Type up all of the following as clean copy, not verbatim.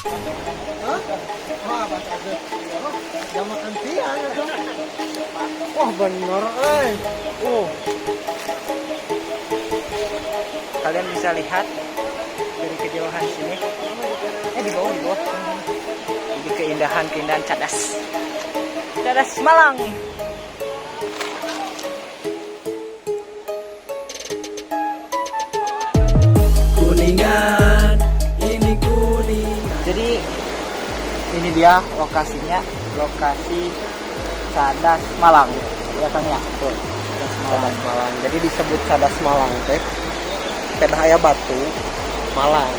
Hah? Wah, bahasa Arab. Jam makan siang itu. Wah, bener, Kalian bisa lihat dari kejauhan sini. Di bawah, di bawah. Jadi keindahan Cadas. Cadas Malang. Kuningan, ini Kuningan. Jadi ini dia lokasinya, lokasi Cadas Malang. Ya kan ya? Tuh, Cadas Malang. Cadas Malang. Jadi disebut Cadas Malang teh. Pedahaya batu Malang.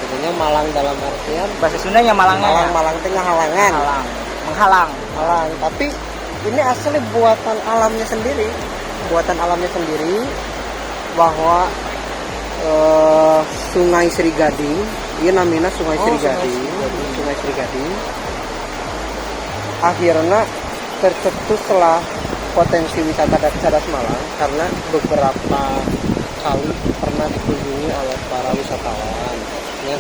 Sebenarnya Malang dalam artian Bahasa Sundanya Malangnya. Malang, Malang tengah halangan. Halang. Menghalang. Halang. Tapi ini asli buatan alamnya sendiri. Buatan alamnya sendiri bahwa Sungai Sri Gading, ini namanya Sungai Sri Gading. Sungai Sri Gading. Akhirnya tercetus setelah potensi wisata Cadas Malang karena beberapa kali pernah dikunjungi oleh para wisatawan, ya,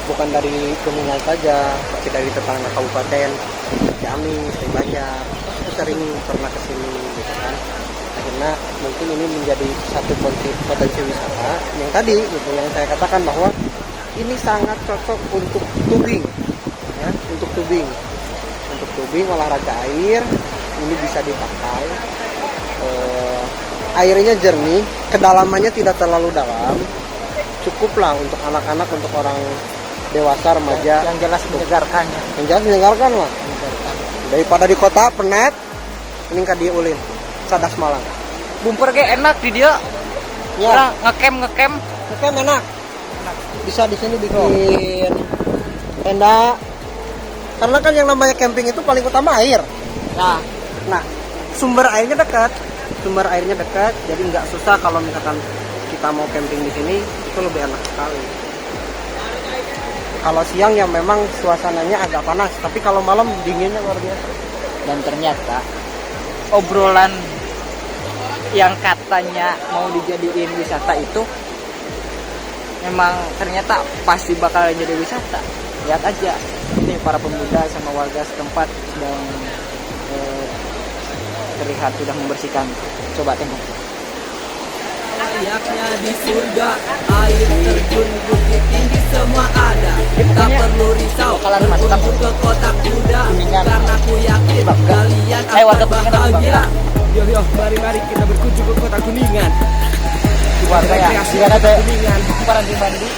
bukan dari Kuningan saja, tapi dari tetangga kabupaten Ciamis, Banjar, sering pernah kesini, gitu kan. Akhirnya mungkin ini menjadi satu potensi wisata yang tadi, gitu, yang saya katakan bahwa ini sangat cocok untuk tubing, ya, untuk tubing olahraga air, ini bisa dipakai. Airnya jernih, kedalamannya tidak terlalu dalam, cukuplah untuk anak-anak, untuk orang dewasa, remaja. Yang jelas menyegarkan. Yang jelas menyegarkan lah. Daripada di kota penat, ini kan diulin Cadas Malang. Bumper ge enak di dia. Ya, Ngecamp. oke, enak. Bisa di sini bikin tenda. Karena kan yang namanya camping itu paling utama air. Nah, sumber airnya dekat, jadi nggak susah kalau misalkan kita mau camping di sini, itu lebih enak sekali. Kalau siang ya memang suasananya agak panas, tapi kalau malam dinginnya luar biasa. Dan ternyata obrolan yang katanya mau dijadiin wisata itu memang ternyata pasti bakal jadi wisata. Lihat aja, ini para pemuda sama warga setempat sedang terlihat sudah membersihkan. Coba tengok. Layaknya di surga, air terjun, bukit tinggi semua ada. Tak perlu risau berkunjung ke kota kuda, karena aku yakin kalian akan bahagia. Yo, mari kita berkunjung ke kota Kuningan. Warga ya, Jika ada Kuningan, para di mandi.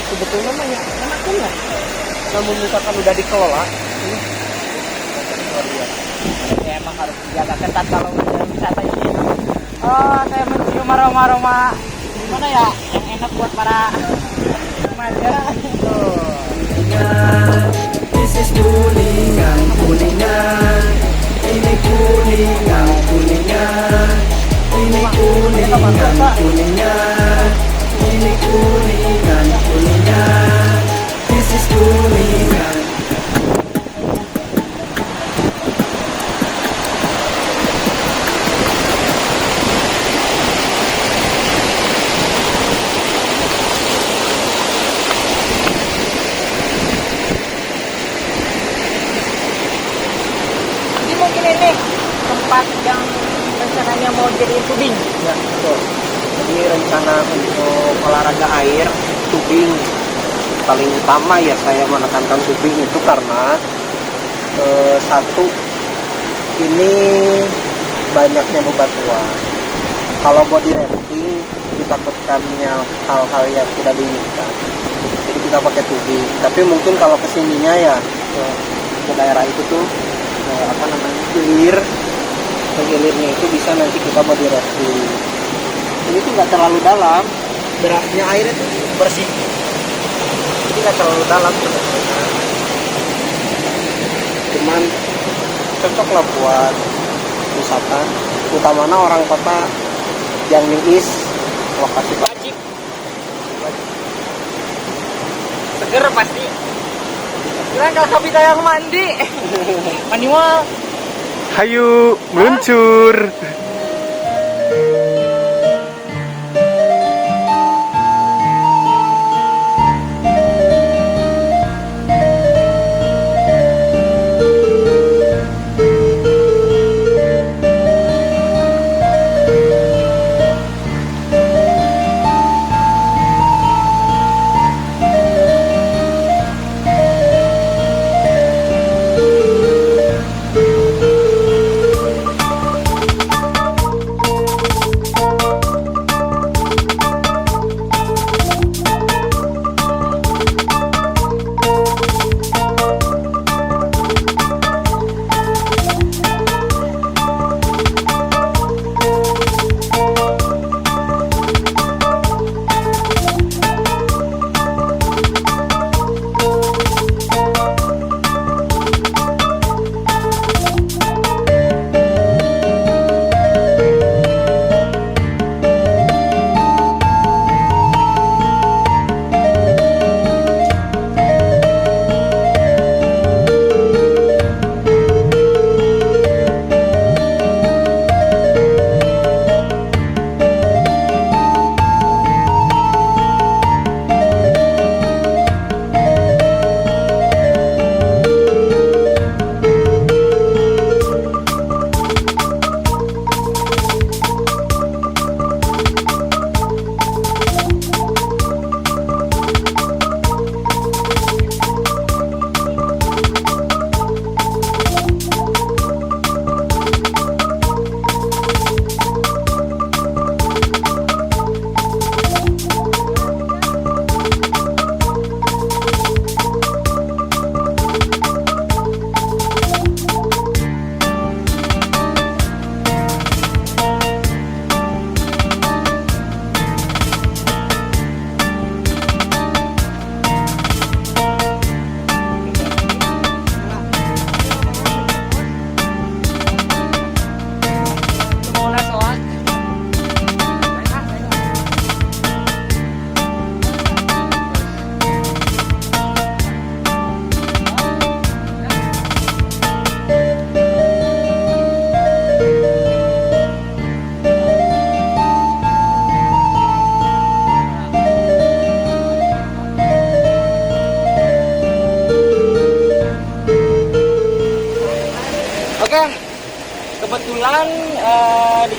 Sebetulnya mah ya enak enggak? Namun misalkan udah dikelola, ini luar biasa. Ya, emang harus dijaga ketat kalau wisata ini. Oh, saya mencium aroma gimana ya yang enak buat para remaja. Kuningan, this is Kuningan, Kuningan. Ini Kuningan, Kuningan. Ini Kuningan, Kuningan. Ini Kuningan, Kuningan. This is Kuningan. Jadi mungkin ini tempat yang rencananya mau jadi tubing. Ya, betul. Jadi rencana untuk olahraga air, tubing, paling utama ya saya menekankan tubing itu karena satu, ini banyaknya bebatuan. Kalau body rafting ditakutkannya hal-hal yang tidak diinginkan, jadi kita pakai tubing. Tapi mungkin kalau kesininya ya ke daerah itu tuh hilirnya itu bisa nanti kita body rafting. Ini tuh nggak terlalu dalam, derasnya airnya tuh bersih, jadi nggak terlalu dalam sebenarnya. Cuman cocok lah buat wisata, utamanya orang kota yang niis lokasi Wajib. Seger pasti. Kira kalau kopi yang mandi. Mandi mah. Hayu meluncur.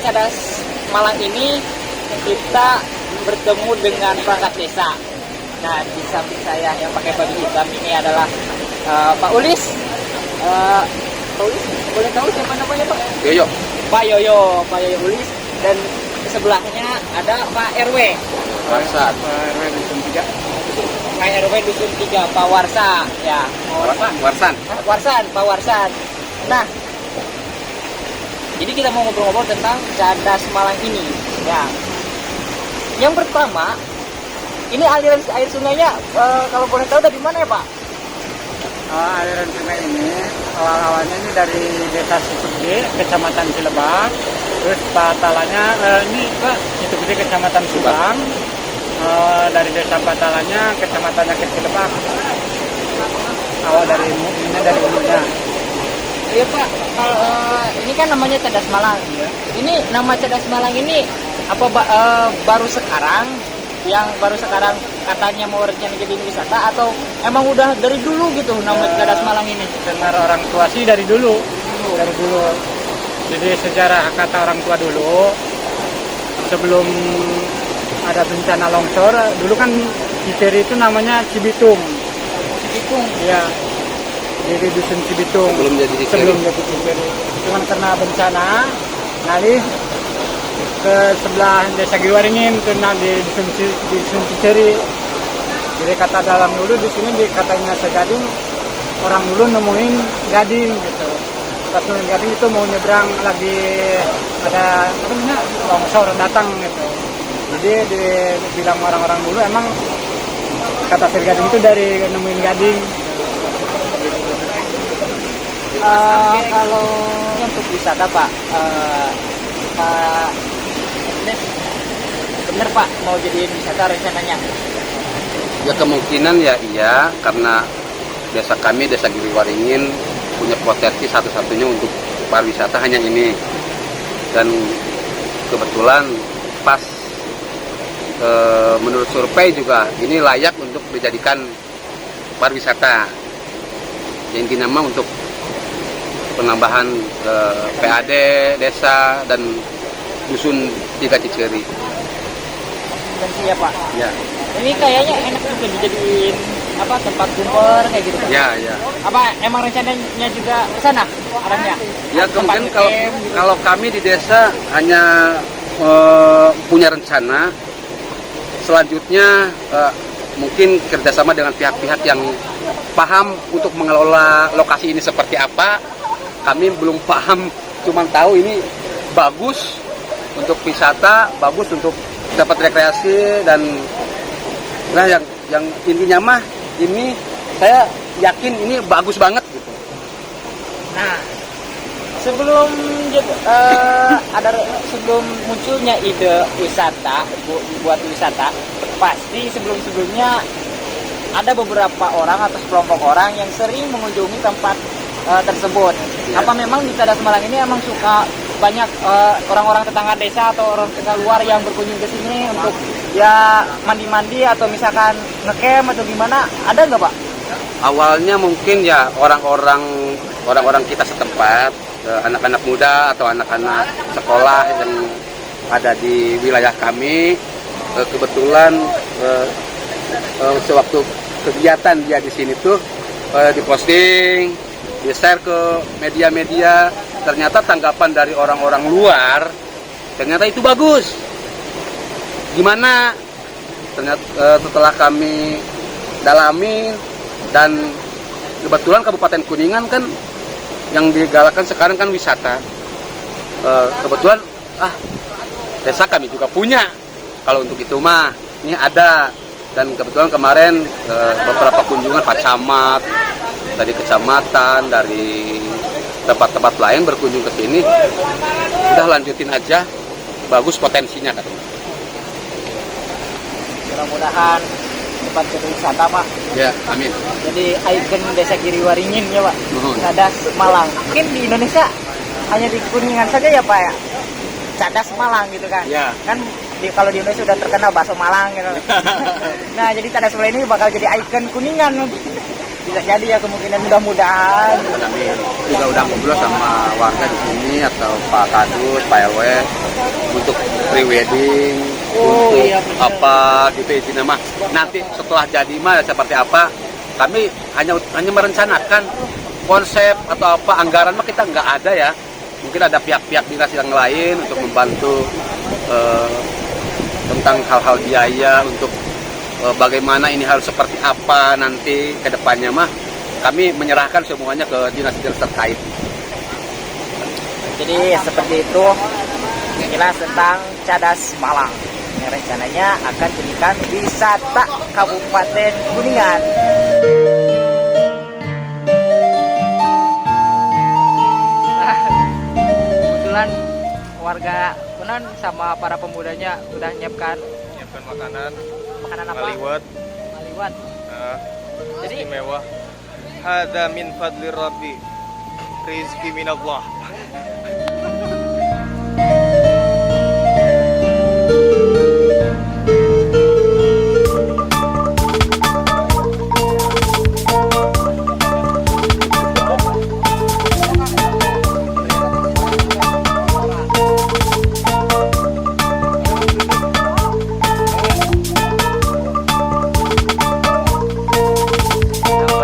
Cadas Malang ini kita bertemu dengan perangkat desa. Nah, di samping saya yang pakai baju hitam ini adalah Pak Ulis. Pak Ulis, boleh tahu siapa namanya Pak? Yoyo. Pak Yoyo Ulis. Dan di sebelahnya ada Pak RW. Warsan. Pak RW Dusun 3, Pak Warsa. Ya, Warsan. Pak Warsan. Nah, jadi kita mau ngobrol-ngobrol tentang Cadas Malang ini. Ya. Yang pertama, ini aliran air sungainya kalau boleh tahu dari mana ya Pak? Aliran sungai ini awal-awalnya ini dari desa Situgede, kecamatan Cilebak. Terus patalanya ini Pak, Situgede kecamatan Subang. Dari desa patalanya kecamatannya ke Cilebak. Awal dari hulunya. Iya Pak, ini kan namanya Cadas Malang. Iya. Ini nama Cadas Malang ini apa baru sekarang? Yang baru sekarang katanya mau rencana jadi wisata atau emang udah dari dulu gitu nama Cadas Malang ini? Dengar orang tua sih dari dulu. Jadi sejarah kata orang tua dulu, sebelum ada bencana longsor, dulu kan Ciceri itu namanya Cibitung. Cibitung. Ya. Jadi dusun Cibitung. Sebelum jadi Ciceri. Cuman karena bencana, ngalih ke sebelah desa Giriwaringin, kena di dusun Ciceri. Jadi kata dalam dulu di sini katanya segading, orang dulu nemuin gading gitu. Pas nemuin gading itu mau nyebrang lagi ada apa namanya longsor datang gitu. Jadi dibilang orang-orang dulu emang kata segading itu dari nemuin gading. Kalau untuk wisata Pak, bener Pak mau jadiin wisata rencananya? Ya kemungkinan ya iya, karena desa kami, desa Giriwaringin punya potensi satu-satunya untuk pariwisata hanya ini. Dan kebetulan pas menurut survei juga ini layak untuk dijadikan pariwisata. Yang intinya mah untuk penambahan PAD desa dan dusun 3 Ciceri. Dan ya Pak. Ya. Ini kayaknya enak juga dijadiin apa tempat kumpul kayak gitu Pak. Ya. Apa emang rencananya juga ke sana arahnya? Ya Tempat kemungkinan camp gitu. kalau kami di desa hanya punya rencana selanjutnya mungkin kerjasama dengan pihak-pihak yang paham untuk mengelola lokasi ini seperti apa. Kami belum paham, cuma tahu ini bagus untuk wisata, bagus untuk dapat rekreasi dan nah yang intinya mah ini saya yakin ini bagus banget gitu. Nah, sebelum sebelum munculnya ide wisata buat wisata, pasti sebelumnya ada beberapa orang atau sekelompok orang yang sering mengunjungi tempat tersebut. Ya. Apa memang di Cadas Malang ini emang suka banyak orang-orang tetangga desa atau orang tetangga luar yang berkunjung ke sini untuk ya mandi-mandi atau misalkan ngecamp atau gimana? Ada nggak Pak? Awalnya mungkin ya orang-orang kita setempat, anak-anak muda atau anak-anak sekolah yang ada di wilayah kami, kebetulan sewaktu kegiatan dia di sini tuh diposting, di-share ke media-media, ternyata tanggapan dari orang-orang luar ternyata itu bagus. Gimana? Ternyata setelah kami dalami dan kebetulan Kabupaten Kuningan kan yang digalakkan sekarang kan wisata. Kebetulan desa kami juga punya. Kalau untuk itu mah ini ada. Dan kebetulan kemarin beberapa kunjungan Pak Camat dari kecamatan, dari tempat-tempat lain berkunjung ke sini. Udah lanjutin aja, bagus potensinya katanya. Mudah-mudahan tempat wisata Pak. Ya, amin. Jadi ikon desa Giriwaringin ya Pak. Nuhun. Cadas Malang. Mungkin di Indonesia hanya di Kuningan saja ya Pak ya. Cadas Malang gitu kan. Ya. Kan kalau di Indonesia sudah terkenal bakso Malang gitu. Nah, jadi Cadas Malang ini bakal jadi ikon Kuningan. bisa jadi ya kemungkinan mudah-mudahan. Kami juga udah ngobrol sama warga di sini atau Pak Kadus, Pak RW untuk pre-wedding, untuk iya, bener. apa gitu intinya mah. Nanti setelah jadi mah seperti apa, kami hanya merencanakan konsep atau apa anggaran mah kita nggak ada ya. Mungkin ada pihak-pihak dinas yang lain untuk membantu tentang hal-hal biaya untuk bagaimana ini harus seperti apa nanti ke depannya mah. Kami menyerahkan semuanya ke dinas-dinas terkait. Jadi seperti itu sekilas tentang Cadas Malang yang rencananya akan dijadikan wisata Kabupaten Kuningan. Nah, kebetulan warga Kunan sama para pemudanya udah nyiapkan makanan apa? Maliwat. Maliwat. Jadi Istimewa. Hada min fadli rabbi. Rizki minallah.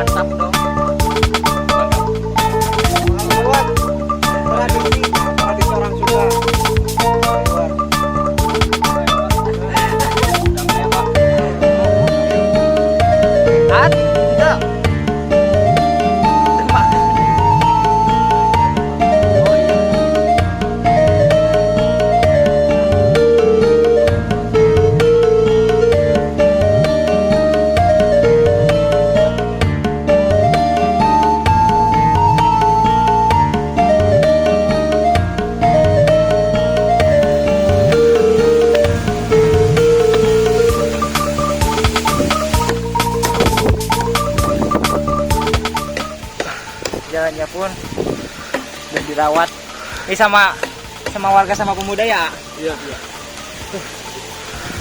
mantap dong. Tradisi orang Sunda. Enggak. Oh iya. Jalannya pun udah dirawat. Ini sama warga sama pemuda ya. Iya.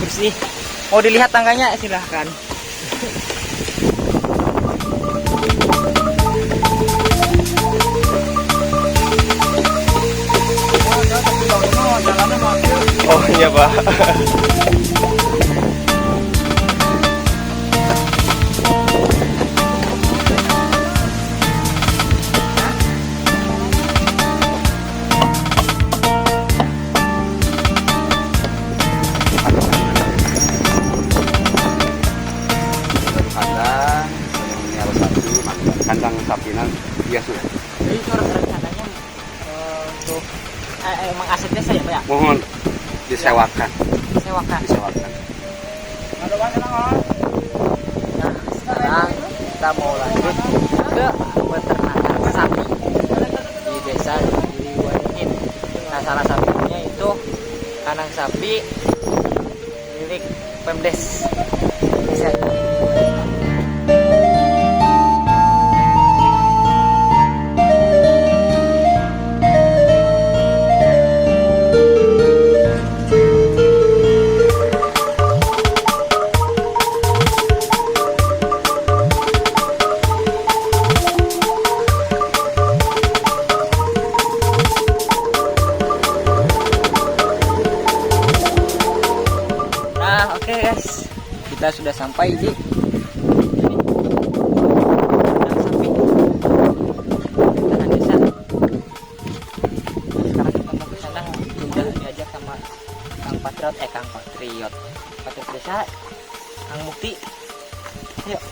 Bersih. Mau dilihat tangganya silahkan. Oh iya Pak. Kandang sapinan biasa. Jadi itu rencananya untuk emang asetnya saya Pak ya? Mohon disewakan. Sewakan. Disewakan. Nah, sekarang kita mau lanjut ke peternakan sapi di desa Giliwaringin. Nah, salah satunya itu kandang sapi milik Pemdes desa. Nah, oke guys, kita sudah sampai di kandang sapi tengah desa. Sekarang kita mau ke sana, udah diajak sama Kang Patriot desa, Kang Mukti. Yuk.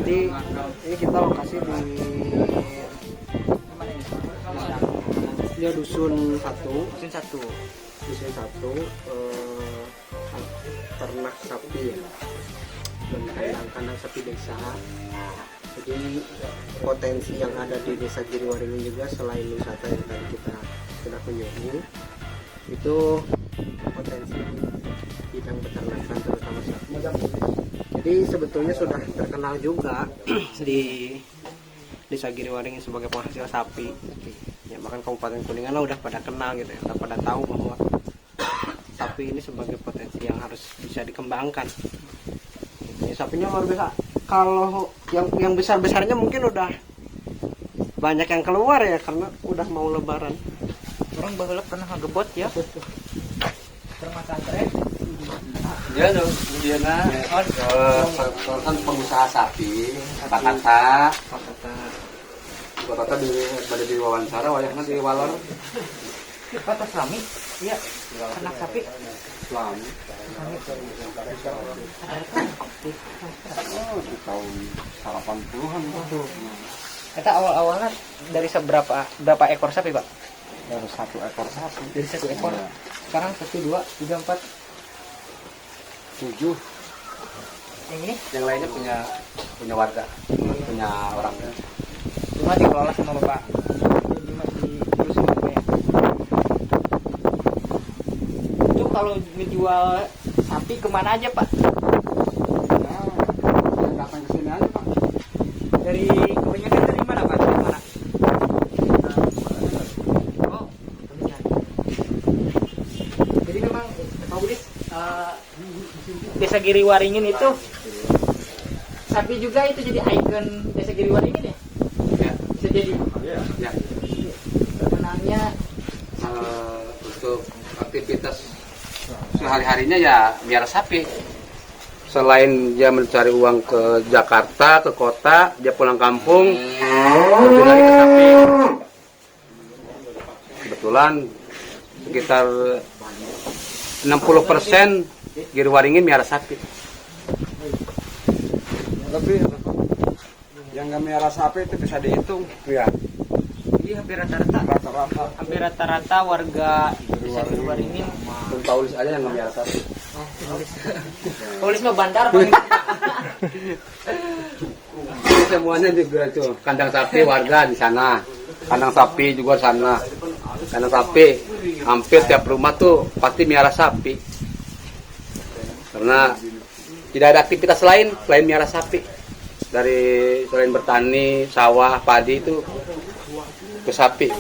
Jadi ini kita lokasi di ya dusun satu ternak sapi ya, dan kandang sapi desa. Jadi potensi yang ada di desa Giliwaringin juga selain wisata yang tadi kita sudah Kunjungi itu potensi bidang peternakan terutama sapi. Jadi sebetulnya sudah terkenal juga di Desa Giriwaringin sebagai penghasil sapi. Ya bahkan Kabupaten Kuningan lah udah pada kenal gitu ya, udah pada tahu bahwa sapi ini sebagai potensi yang harus bisa dikembangkan. Ya, sapinya luar biasa. Kalau yang besar-besarnya mungkin udah banyak yang keluar ya karena udah mau lebaran. Orang baheula pernah ngagebot ya. Ya dong, dia kan pengusaha sapi, kata pada di wawancara, wayahnya di walor. Kata Islami, iya, anak sapi. Islam. Di tahun 80-an. Kita awal-awalnya dari berapa ekor sapi, Pak? Baru 1 ekor sapi. Dari 1 ekor. Sekarang 1, 2, 3, 4, 7. yang ini Yang lainnya punya warga, punya orang. cuma dikelola sama Bapak. Cuma diurus sama Bapak ya. Itu kalau menjual sapi kemana aja, Pak? Datang ke sini aja, Pak. Dari kebanyakan dari mana, Pak? Dari mana? Oh, kebanyakan. Jadi memang Pak Budis, Desa Giriwaringin itu sapi juga itu jadi ikon Desa Giriwaringin ya? Ya, Bisa jadi ya. terkenalnya Untuk aktivitas sehari-harinya ya biar sapi. Selain dia mencari uang ke Jakarta, ke kota, dia pulang kampung, lebih lagi ke sapi. Kebetulan sekitar 60% Giriwaringin miara sapi. Lebih yang nggak miara sapi itu bisa dihitung. Ya. jadi hampir rata-rata warga Desa Giriwaringin. Bung Paulis aja yang miara sapi. Tulis mah bandar Bang. Semuanya juga itu kandang sapi warga di sana, kandang sapi juga di sana. Kandang sapi hampir tiap rumah tuh pasti miara sapi. Karena tidak ada aktivitas lain selain miara sapi. Dari selain bertani, sawah, padi itu ke sapi.